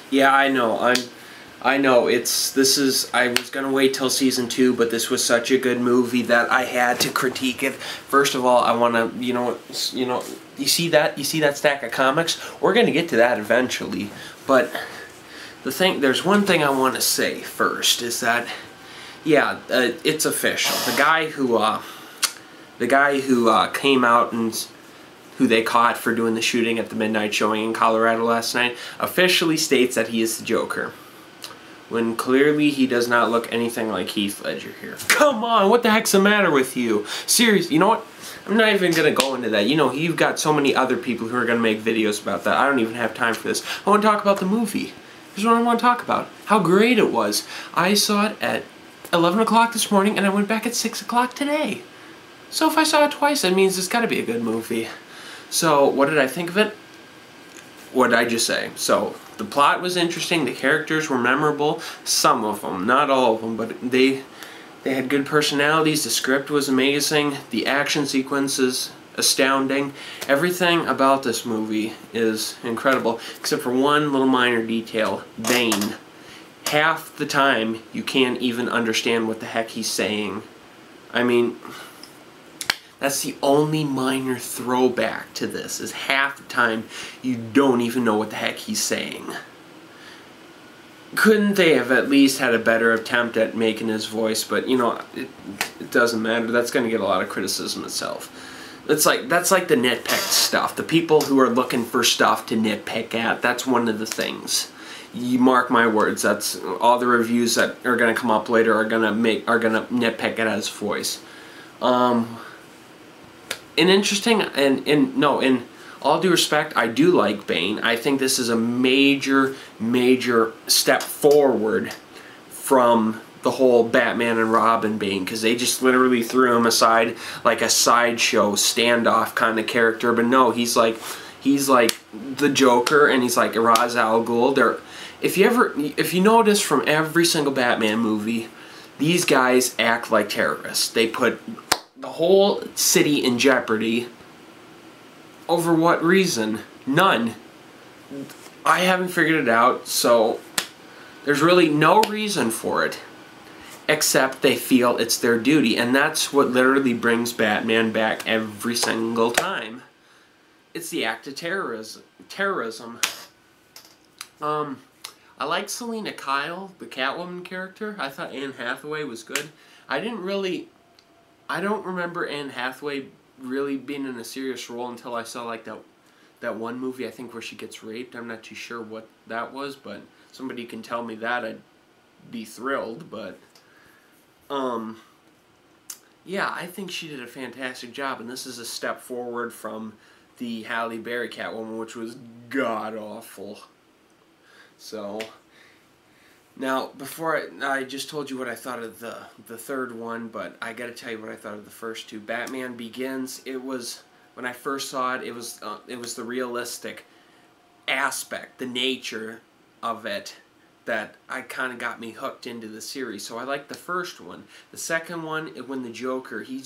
Yeah, I know. I know. I was gonna wait till season 2, but this was such a good movie that I had to critique it. First of all, I wanna, you see that? You see that stack of comics? We're gonna get to that eventually, but there's one thing I want to say first is that, yeah, it's official. The guy who came out and who they caught for doing the shooting at the midnight showing in Colorado last night, officially states that he is the Joker. When clearly he does not look anything like Heath Ledger here. Come on, what the heck's the matter with you? Seriously, you know what? I'm not even going to go into that. You know, you've got so many other people who are going to make videos about that. I don't even have time for this. I want to talk about the movie. Here's what I want to talk about. How great it was. I saw it at 11 o'clock this morning and I went back at 6 o'clock today. So if I saw it twice, that means it's got to be a good movie. So, what did I think of it? What did I just say? So, the plot was interesting, the characters were memorable, some of them, not all of them, but they had good personalities, the script was amazing, the action sequences astounding. Everything about this movie is incredible, except for one little minor detail, Bane. Half the time, you can't even understand what the heck he's saying. I mean, that's the only minor throwback to this, is half the time you don't even know what the heck he's saying. Couldn't they have at least had a better attempt at making his voice? But, you know, it doesn't matter. That's going to get a lot of criticism itself. That's like the nitpick stuff. The people who are looking for stuff to nitpick at, that's one of the things. You mark my words, that's all the reviews that are going to come up later are going to nitpick at his voice. In all due respect, I do like Bane. I think this is a major, major step forward from the whole Batman and Robin Bane, because they just literally threw him aside like a sideshow standoff kind of character. But no, he's like the Joker, and he's like Ra's al Ghul. If you notice from every single Batman movie, these guys act like terrorists. They put the whole city in jeopardy. Over what reason? None. I haven't figured it out, so there's really no reason for it, except they feel it's their duty, and that's what literally brings Batman back every single time. It's the act of terrorism. I like Selena Kyle, the Catwoman character. I thought Anne Hathaway was good. I don't remember Anne Hathaway really being in a serious role until I saw like that one movie, I think, where she gets raped. I'm not too sure what that was, but somebody can tell me that, I'd be thrilled. But yeah, I think she did a fantastic job, and this is a step forward from the Halle Berry Catwoman, which was god-awful. So, now, before I just told you what I thought of the third one, but I gotta tell you what I thought of the first two. Batman Begins, when I first saw it, it was the realistic aspect, the nature of it, that I kind of got me hooked into the series. So I liked the first one. The second one, when the Joker, he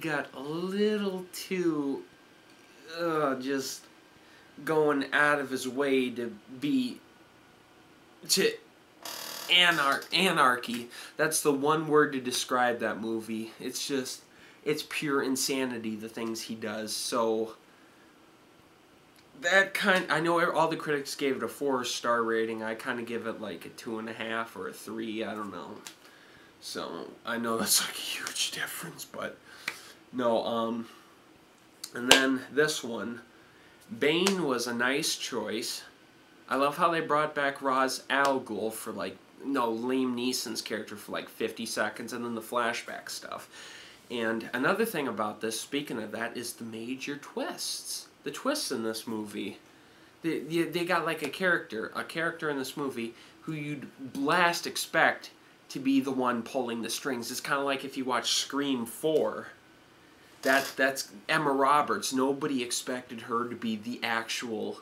got a little too, just going out of his way to anarchy. That's the one word to describe that movie. It's pure insanity, the things he does. So I know all the critics gave it a 4-star rating. I kind of give it like a 2.5 or a 3. I don't know. So I know that's like a huge difference, but no. And then this one, Bane was a nice choice. I love how they brought back Ra's al Ghul for Liam Neeson's character for like 50 seconds, and then the flashback stuff. And another thing about this, speaking of that, is the major twists. The twists in this movie. They got like a character in this movie who you'd last expect to be the one pulling the strings. It's kind of like if you watch Scream 4. That's Emma Roberts. Nobody expected her to be the actual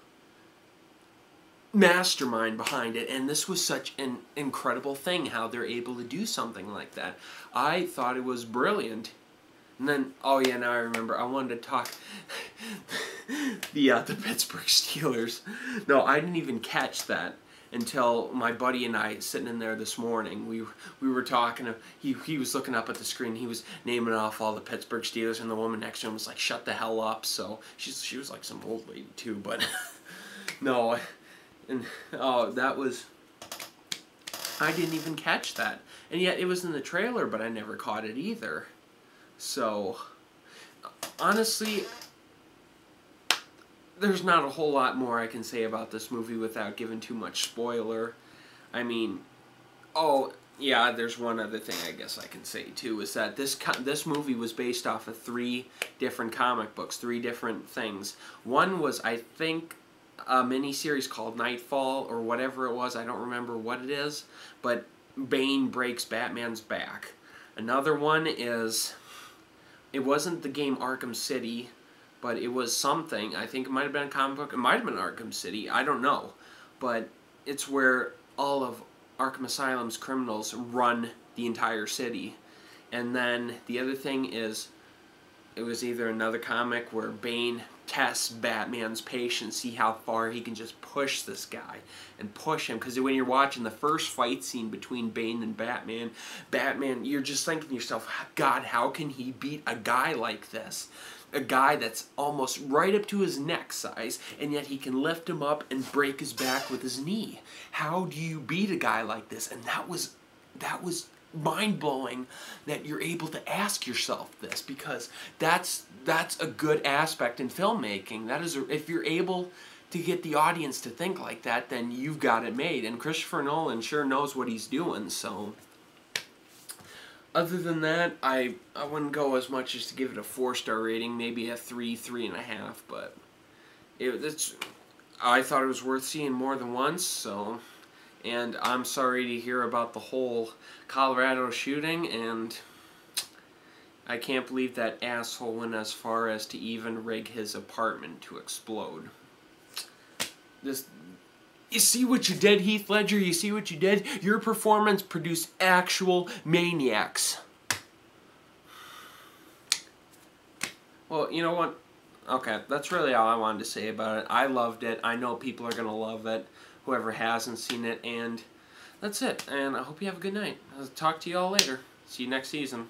mastermind behind it, and this was such an incredible thing how they're able to do something like that. I thought it was brilliant. And then, oh yeah, now I remember, I wanted to talk the Pittsburgh Steelers. No, I didn't even catch that. until my buddy and I sitting in there this morning. We were talking. He was looking up at the screen. He was naming off all the Pittsburgh Steelers, and the woman next to him was like, "Shut the hell up." So she was like some old lady too, but no, and oh, that was. I didn't even catch that, and yet it was in the trailer, but I never caught it either. So honestly, there's not a whole lot more I can say about this movie without giving too much spoiler. I mean, oh, yeah, there's one other thing I guess I can say, too, is that this movie was based off of 3 different comic books, 3 different things. One was, I think, a miniseries called Nightfall, or whatever it was. I don't remember what it is, but Bane breaks Batman's back. Another one is, it wasn't the game Arkham City, but it was something. I think it might have been a comic book. It might have been Arkham City. I don't know. But it's where all of Arkham Asylum's criminals run the entire city. And then the other thing is, it was either another comic where Bane tests Batman's patience, see how far he can just push this guy and push him. Because when you're watching the first fight scene between Bane and Batman, you're just thinking to yourself, God, how can he beat a guy like this? A guy that's almost right up to his neck size, and yet he can lift him up and break his back with his knee. How do you beat a guy like this? And that was mind-blowing that you're able to ask yourself this, because that's a good aspect in filmmaking. That is, if you're able to get the audience to think like that, then you've got it made. And Christopher Nolan sure knows what he's doing, so other than that, I wouldn't go as much as to give it a 4-star rating, maybe a 3.5, but I thought it was worth seeing more than once, so, and I'm sorry to hear about the whole Colorado shooting, and I can't believe that asshole went as far as to even rig his apartment to explode. You see what you did, Heath Ledger? You see what you did? Your performance produced actual maniacs. Well, you know what? Okay, that's really all I wanted to say about it. I loved it. I know people are going to love it, whoever hasn't seen it, and that's it. And I hope you have a good night. I'll talk to you all later. See you next season.